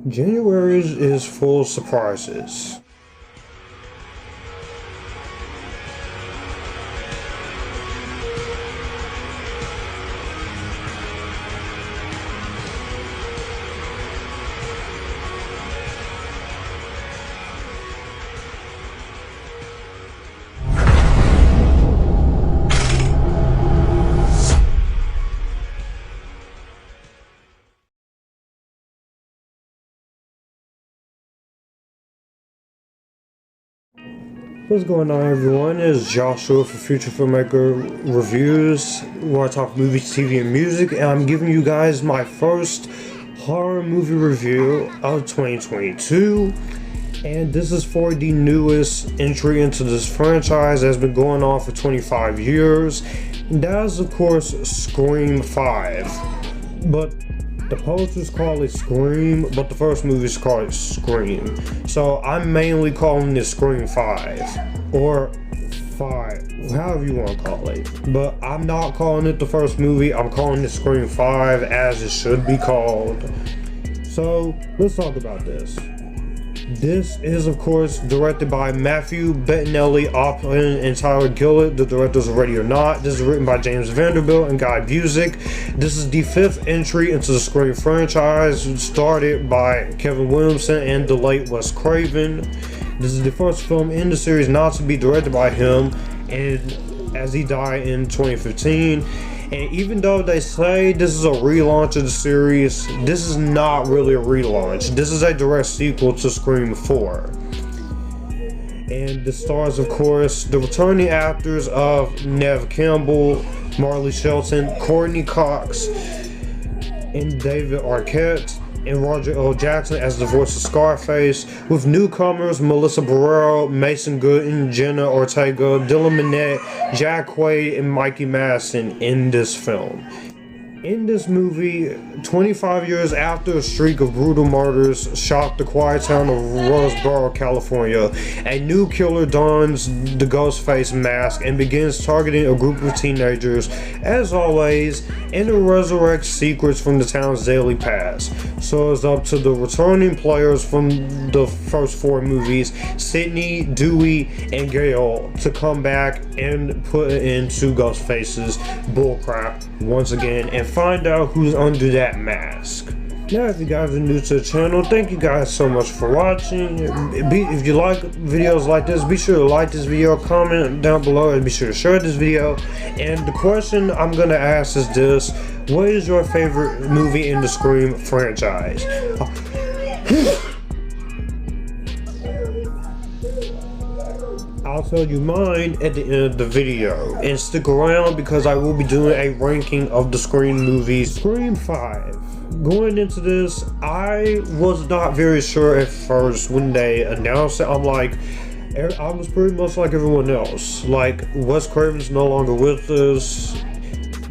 January is full of surprises. What's going on, everyone? It's Joshua for Future Filmmaker Reviews, where I talk movies, TV, and music, and I'm giving you guys my first horror movie review of 2022. And this is for the newest entry into this franchise that's been going on for 25 years. And that is, of course, Scream 5. But the posters call it Scream, but the first movie is called Scream. So I'm mainly calling it Scream 5, or 5, however you want to call it. But I'm not calling it the first movie, I'm calling it Scream 5 as it should be called. So let's talk about this. This is, of course, directed by Matthew Bettinelli, and Tyler Gillett, the directors of Ready or Not. This is written by James Vanderbilt and Guy Busick. This is the 5th entry into the Scream franchise, started by Kevin Williamson and the late Wes Craven. This is the first film in the series not to be directed by him, and as he died in 2015. And even though they say this is a relaunch of the series, this is not really a relaunch. This is a direct sequel to Scream 4. And this stars, of course, the returning actors of Neve Campbell, Marley Shelton, Courtney Cox, and David Arquette, and Roger L. Jackson as the voice of Scarface, with newcomers Melissa Barrero, Mason Gooden, Jenna Ortega, Dylan Minnette, Jack Quaid, and Mikey Madison in this film. In this movie, 25 years after a streak of brutal murders shocked the quiet town of Roseboro, California, a new killer dons the Ghostface mask and begins targeting a group of teenagers, as always, and it resurrects secrets from the town's daily past. So it's up to the returning players from the first 4 movies, Sydney, Dewey, and Gail, to come back and put an end to Ghostface's bullcrap once again and find out who's under that mask. Now, if you guys are new to the channel, thank you guys so much for watching. If you like videos like this, be sure to like this video, comment down below, and be sure to share this video. And the question I'm gonna ask is this: what is your favorite movie in the Scream franchise? I'll tell you mine at the end of the video, and stick around because I will be doing a ranking of the Scream movies. Scream 5. Going into this, I was not very sure at first when they announced it. I was pretty much like everyone else. Like, Wes Craven's no longer with us.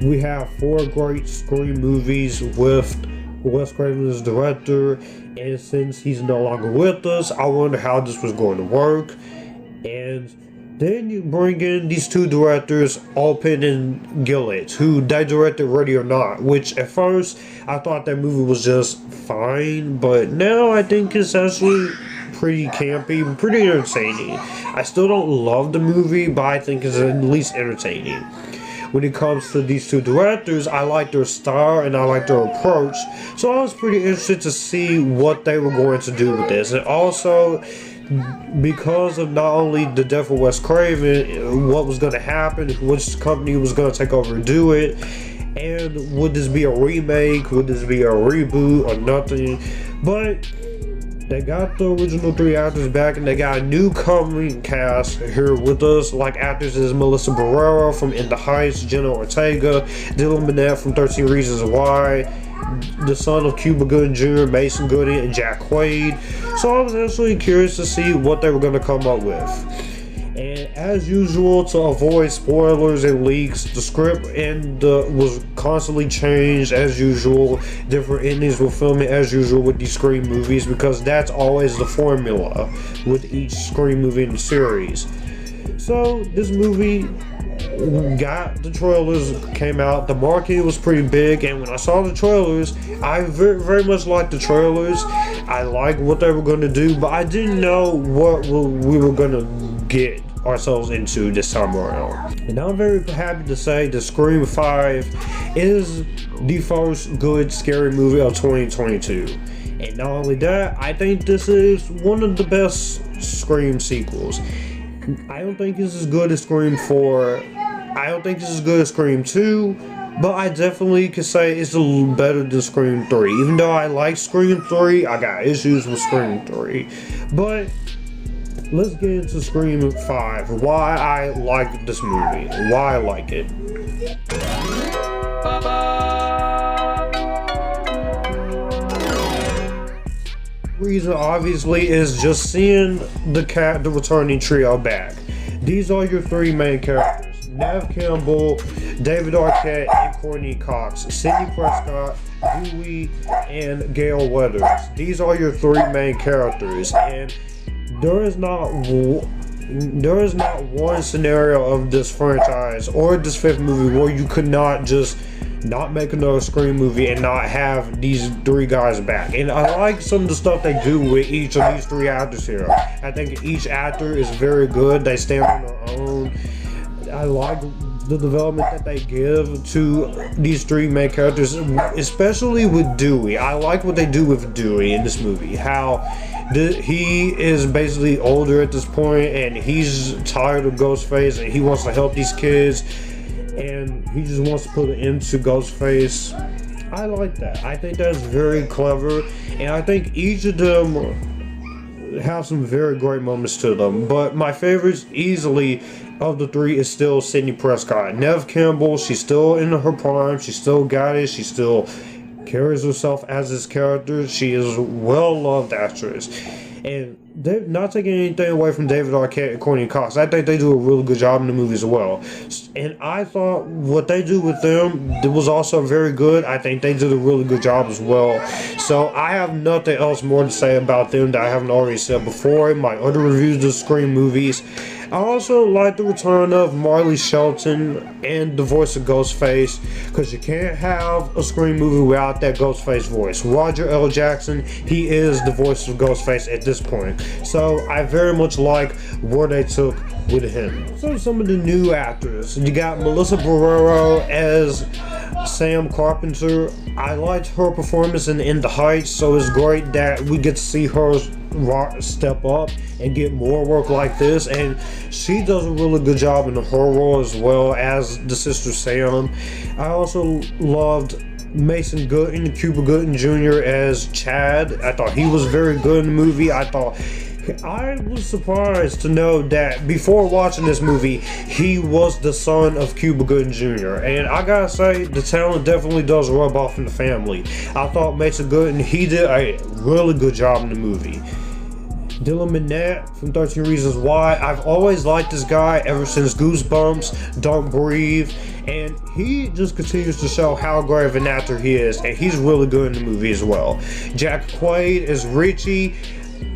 We have 4 great Scream movies with Wes Craven as director, and since he's no longer with us, I wonder how this was going to work. And then you bring in these 2 directors, Alpin and Gillett, who they directed Ready or Not, which at first I thought that movie was just fine, but now I think it's actually pretty campy, pretty entertaining. I still don't love the movie, but I think it's at least entertaining. When it comes to these 2 directors, I like their style and I like their approach, so I was pretty interested to see what they were going to do with this. And also, because of not only the death of Wes Craven, what was going to happen, which company was going to take over and do it, and would this be a remake, would this be a reboot, or nothing. But they got the original 3 actors back, and they got a new coming cast here with us, like actors as Melissa Barrero from In the Heights, Jenna Ortega, Dylan Minnette from 13 Reasons Why, the son of Cuba Gooding Jr., Mason Gooding, and Jack Quaid. So I was actually curious to see what they were going to come up with. And as usual, to avoid spoilers and leaks, the script was constantly changed as usual. Different endings were filming as usual with these Scream movies, because that's always the formula with each Scream movie in the series. So this movie got the trailers, came out, the marketing was pretty big, and when I saw the trailers, I very much liked the trailers. I liked what they were going to do, but I didn't know what we were going to get ourselves into this time around. And I'm very happy to say that Scream 5 is the first good scary movie of 2022. And not only that, I think this is one of the best Scream sequels. I don't think it's as good as Scream 4. I don't think it's as good as Scream 2. But I definitely could say it's a little better than Scream 3. Even though I like Scream 3, I got issues with Scream 3. But let's get into Scream 5. Why I like this movie. Why I like it. Reason obviously is just seeing the returning trio back. These are your three main characters: Neve Campbell, David Arquette, and Courtney Cox, Sidney Prescott, Dewey, and Gail Weathers. These are your three main characters, and there is not one scenario of this franchise or this fifth movie where you could not just not make another Scream movie and not have these three guys back. And I like some of the stuff they do with each of these three actors here. I think each actor is very good. They stand on their own. I like the development that they give to these three main characters, especially with Dewey. I like what they do with Dewey in this movie. How he is basically older at this point, and he's tired of Ghostface, and he wants to help these kids, and he just wants to put an end to Ghostface. I like that. I think that's very clever, and I think each of them have some very great moments to them. But my favorites easily of the three is still Sidney Prescott. Neve Campbell, she's still in her prime. She still got it. She still carries herself as this character. She is a well-loved actress. And they're not taking anything away from David Arquette and Courtney Cox. I think they do a really good job in the movie as well. And I thought what they do with them was also very good. I think they did a really good job as well. So I have nothing else more to say about them that I haven't already said before in my other reviews of Scream movies. I also like the return of Marley Shelton and the voice of Ghostface, because you can't have a Scream movie without that Ghostface voice. Roger L. Jackson, he is the voice of Ghostface at this point. So I very much like where they took with him. So some of the new actors. You got Melissa Barrero as Sam Carpenter. I liked her performance in The Heights, so it's great that we get to see her step up and get more work like this, and she does a really good job in her role as well as the sister Sam. I also loved Mason Gooden, Cuba Gooden Jr. as Chad. I thought he was very good in the movie. I was surprised to know that before watching this movie, he was the son of Cuba Gooden Jr. And I gotta say, the talent definitely does rub off in the family. I thought Mason Gooden, he did a really good job in the movie. Dylan Minnette from 13 Reasons Why. I've always liked this guy ever since Goosebumps, Don't Breathe, and he just continues to show how great of an actor he is, and he's really good in the movie as well. Jack Quaid is Richie.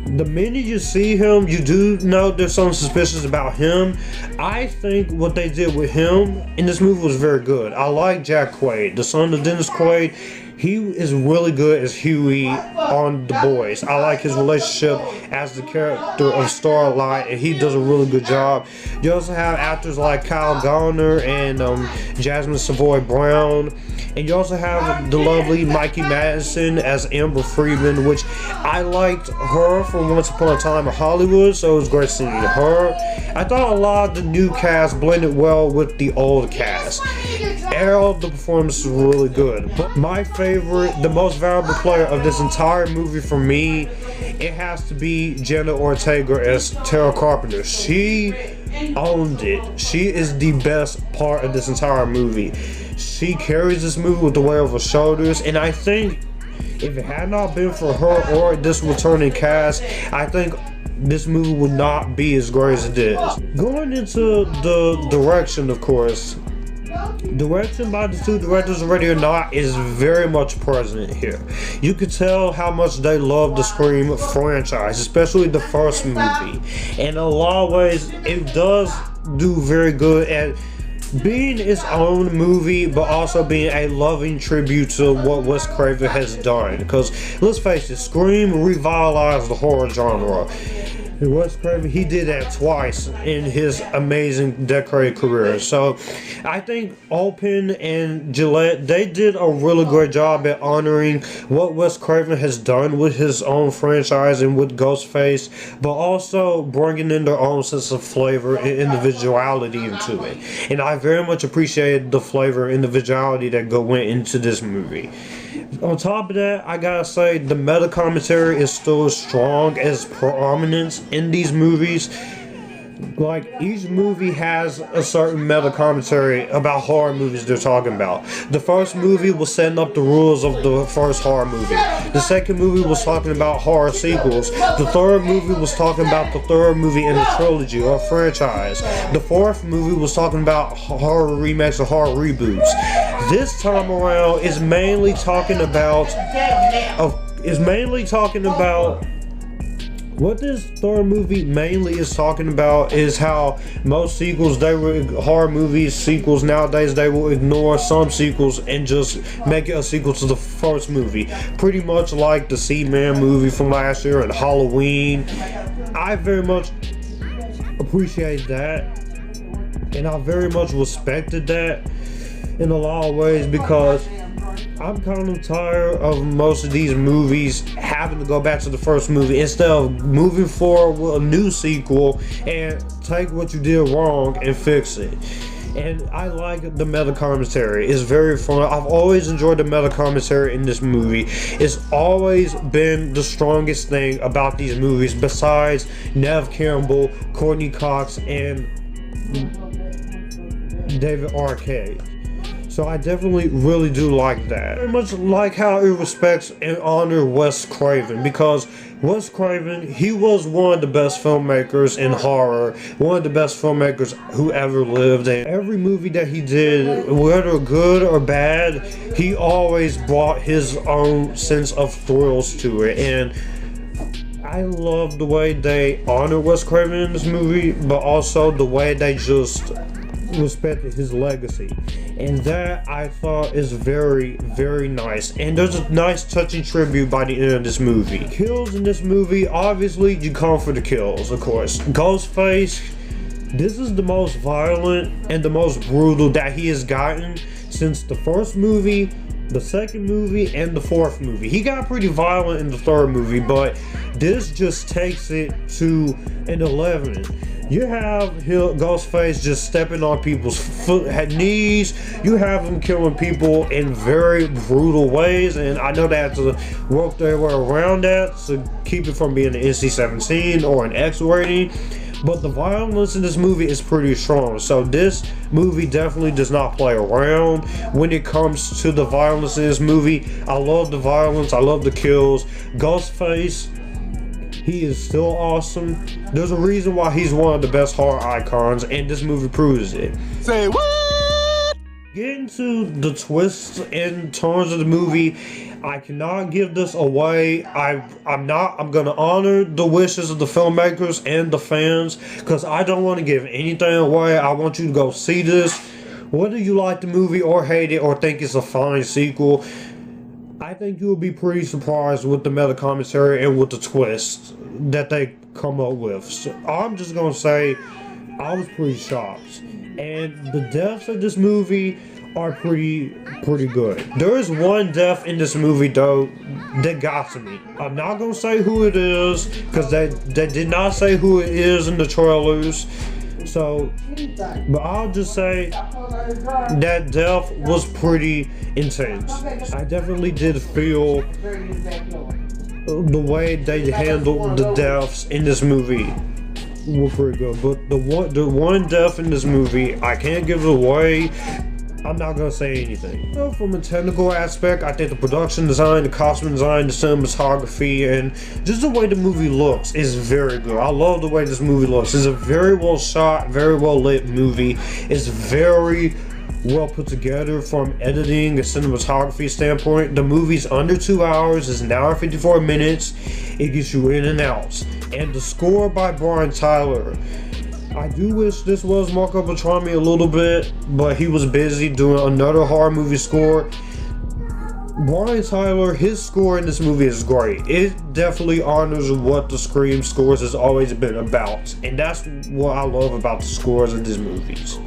The minute you see him, you do know there's something suspicious about him. I think what they did with him in this movie was very good. I like Jack Quaid, the son of Dennis Quaid. He is really good as Huey on The Boys. I like his relationship as the character of Starlight, and he does a really good job. You also have actors like Kyle Garner and Jasmine Savoy Brown. And you also have the lovely Mikey Madison as Amber Freeman, which I liked her from Once Upon a Time in Hollywood, so it was great seeing her. I thought a lot of the new cast blended well with the old cast. All the performances were really good. But my favorite, the most valuable player of this entire movie for me, it has to be Jenna Ortega as Tara Carpenter. She owned it. She is the best part of this entire movie. She carries this movie with the weight of her shoulders, and I think if it had not been for her or this returning cast, I think this movie would not be as great as it is. Going into the direction, of course, Direction by the two directors, already or not, is very much present here. You could tell how much they love the Scream franchise, especially the first movie. And in a lot of ways, it does do very good at being its own movie, but also being a loving tribute to what Wes Craven has done. Because let's face it, Scream revitalized the horror genre. Wes Craven, he did that twice in his amazing decorated career. So I think Open and Gillette, they did a really great job at honoring what Wes Craven has done with his own franchise and with Ghostface, but also bringing in their own sense of flavor and individuality into it. And I very much appreciated the flavor and individuality that went into this movie. On top of that, I gotta say the meta commentary is still as strong as prominence in these movies. Like, each movie has a certain meta commentary about horror movies they're talking about. The first movie was setting up the rules of the first horror movie. The second movie was talking about horror sequels. The third movie was talking about the third movie in the trilogy or franchise. The fourth movie was talking about horror remakes or horror reboots. This time around is mainly talking about what this third movie mainly is talking about is how most sequels, horror movies, sequels nowadays, they will ignore some sequels and just make it a sequel to the first movie. Pretty much like the Seaman movie from last year and Halloween. I very much appreciate that, and I very much respected that in a lot of ways, because I'm kind of tired of most of these movies having to go back to the first movie instead of moving forward with a new sequel and take what you did wrong and fix it. And I like the meta commentary. It's very fun. I've always enjoyed the meta commentary in this movie. It's always been the strongest thing about these movies, besides Neve Campbell, Courtney Cox, and David Arquette. So I definitely really do like that. Very much like how it respects and honors Wes Craven, because Wes Craven, he was one of the best filmmakers in horror, one of the best filmmakers who ever lived, and every movie that he did, whether good or bad, he always brought his own sense of thrills to it. And I love the way they honor Wes Craven in this movie, but also the way they just respected his legacy, and that I thought is very, very nice. And there's a nice touching tribute by the end of this movie. Kills in this movie, obviously you come for the kills, of course. Ghostface, this is the most violent and the most brutal that he has gotten since the first movie, the second movie, and the fourth movie. He got pretty violent in the third movie, but this just takes it to an 11. You have Ghostface just stepping on people's knees. You have him killing people in very brutal ways, and I know they have to work their way around that to keep it from being an NC-17 or an X rating. But the violence in this movie is pretty strong. So this movie definitely does not play around when it comes to the violence in this movie. I love the violence. I love the kills. Ghostface, he is still awesome. There's a reason why he's one of the best horror icons, and this movie proves it. Say what? Getting to the twists and turns of the movie, I cannot give this away. I'm gonna honor the wishes of the filmmakers and the fans, because I don't want to give anything away. I want you to go see this. Whether you like the movie or hate it or think it's a fine sequel, I think you'll be pretty surprised with the meta commentary and with the twists that they come up with. So I'm just gonna say I was pretty shocked. And the deaths of this movie are pretty good. There is one death in this movie though that got to me. I'm not gonna say who it is, because they did not say who it is in the trailers. So, but I'll just say that death was pretty intense. I definitely did feel the way they handled the deaths in this movie were pretty good. But the one death in this movie, I can't give it away. I'm not gonna say anything. So from a technical aspect, I think the production design, the costume design, the cinematography, and just the way the movie looks is very good. I love the way this movie looks. It's a very well shot, very well lit movie. It's very well put together from editing and cinematography standpoint. The movie's under 2 hours, it's an hour and 54 minutes. It gets you in and out. And the score by Brian Tyler. I do wish this was Marco Beltrami a little bit, but he was busy doing another horror movie score. Brian Tyler, his score in this movie is great. It definitely honors what the Scream scores has always been about. And that's what I love about the scores in these movies.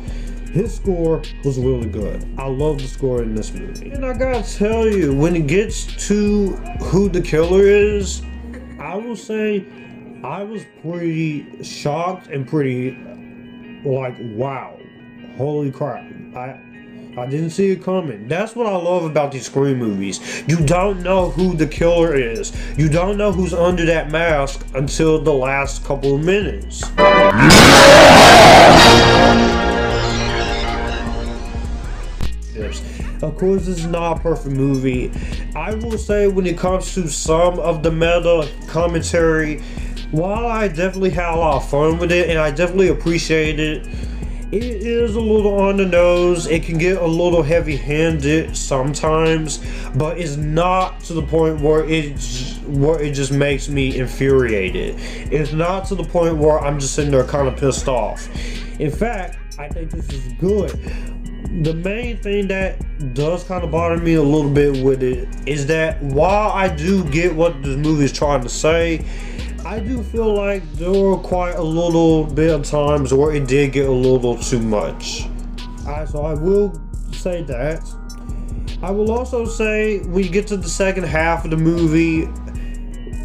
His score was really good. I love the score in this movie. And I gotta tell you, when it gets to who the killer is, I will say I was pretty shocked and pretty like, wow, holy crap. I didn't see it coming. That's what I love about these Scream movies. You don't know who the killer is. You don't know who's under that mask until the last couple of minutes. Of course, this is not a perfect movie. I will say when it comes to some of the meta commentary, while I definitely had a lot of fun with it and I definitely appreciate it, it is a little on the nose. It can get a little heavy-handed sometimes, but it's not to the point where it just makes me infuriated. It's not to the point where I'm just sitting there kind of pissed off. In fact, I think this is good. The main thing that does kind of bother me a little bit with it is that while I do get what this movie is trying to say, I do feel like there were quite a little bit of times where it did get a little too much. So I will say that. I will also say when you get to the second half of the movie,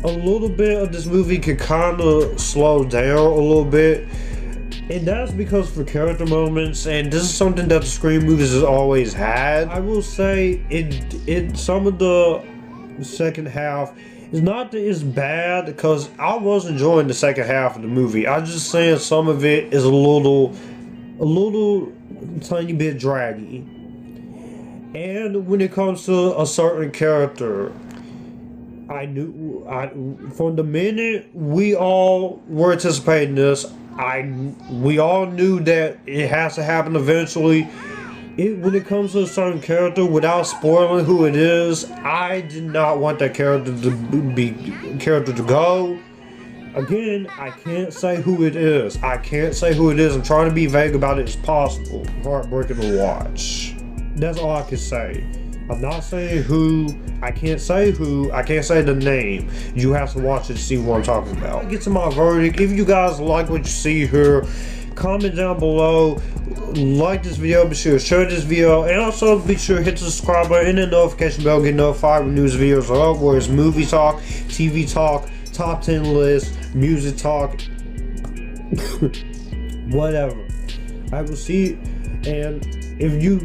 a little bit of this movie could kind of slow down a little bit. And that's because for character moments, and this is something that the Scream movies has always had. I will say it some of the second half is not that it's bad, because I was enjoying the second half of the movie. I'm just saying some of it is a little tiny bit draggy. And when it comes to a certain character, from the minute we all were anticipating this, we all knew that it has to happen eventually. When it comes to a certain character, without spoiling who it is, I did not want that character to go. Again, I can't say who it is. I'm trying to be vague about it as possible. Heartbreaking to watch. That's all I can say. I'm not saying who. I can't say who. I can't say the name. You have to watch it to see what I'm talking about. I get to my verdict. If you guys like what you see here, comment down below, like this video, be sure to share this video, and also be sure to hit the subscribe button and the notification bell, get notified when news videos are up, where it's movie talk, TV talk, top 10 list, music talk, whatever. I will see, and if you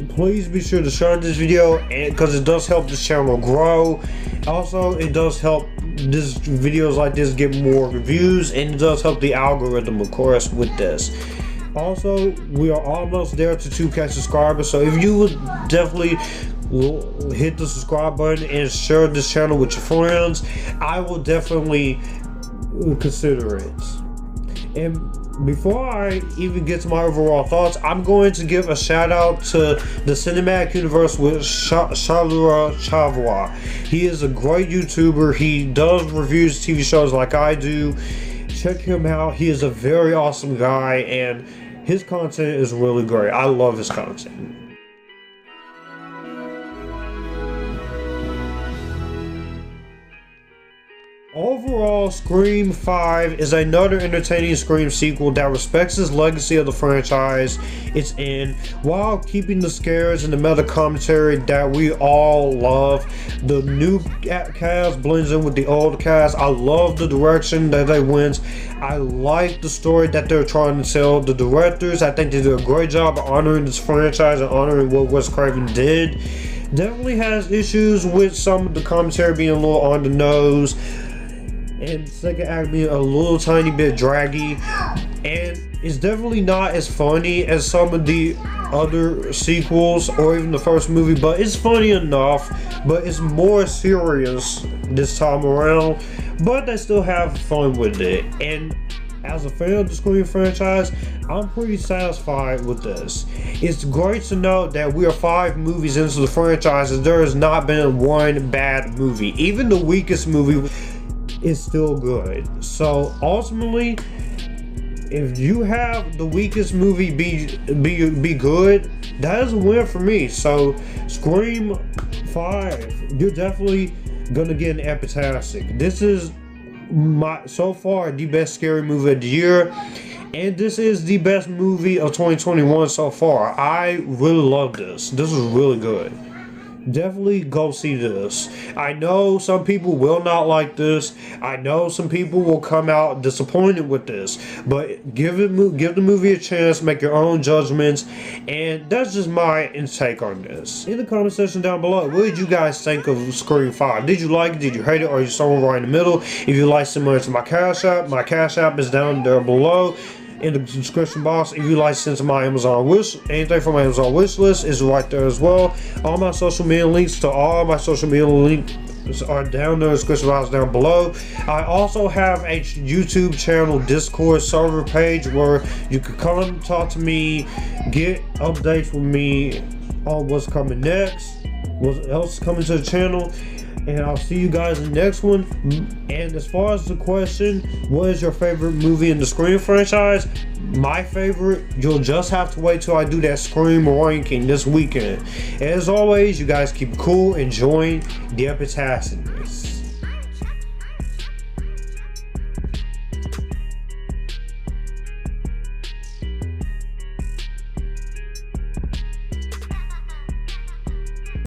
please be sure to share this video, and because it does help this channel grow. Also, it does help this videos like this get more reviews, and it does help the algorithm, of course, with this. Also, we are almost there to 2K subscribers, so if you would definitely hit the subscribe button and share this channel with your friends, I will definitely consider it. And before I even get to my overall thoughts, I'm going to give a shout out to the cinematic universe with Shalura Chavwa. He is a great YouTuber. He does reviews TV shows like I do. Check him out. He is a very awesome guy, and his content is really great. I love his content. Overall, Scream 5 is another entertaining Scream sequel that respects its legacy of the franchise it's in, while keeping the scares and the meta commentary that we all love. The new cast blends in with the old cast. I love the direction that they went. I like the story that they're trying to tell. The directors, I think they did a great job of honoring this franchise and honoring what Wes Craven did. Definitely has issues with some of the commentary being a little on the nose, and second act being a little tiny bit draggy, and it's definitely not as funny as some of the other sequels or even the first movie, but it's funny enough. But it's more serious this time around, but they still have fun with it. And as a fan of the Scream franchise, I'm pretty satisfied with this. It's great to know that we are 5 movies into the franchise and there has not been one bad movie. Even the weakest movie is still good. So ultimately, if you have the weakest movie be good, that is a win for me. So Scream 5, you're definitely gonna get an Epictastic. This is so far the best scary movie of the year, and this is the best movie of 2021 so far. I really love this. This is really good. Definitely go see this. I know some people will not like this. I know some people will come out disappointed with this. But give the movie a chance, make your own judgments, and that's just my take on this. In the comment section down below, what did you guys think of Scream 5? Did you like it? Did you hate it? Or are you somewhere right in the middle? If you like similar to my Cash App is down there below in the description box. If you like send to my Amazon anything from my Amazon wish list is right there as well. All my social media links to all my social media links are down there in the description box down below. I also have a YouTube channel, Discord server page where you can come talk to me, get updates with me on what's coming next, what else is coming to the channel. And I'll see you guys in the next one. And as far as the question, what is your favorite movie in the Scream franchise? My favorite, you'll just have to wait till I do that Scream ranking this weekend. And as always, you guys keep it cool, enjoying the Epictasticness.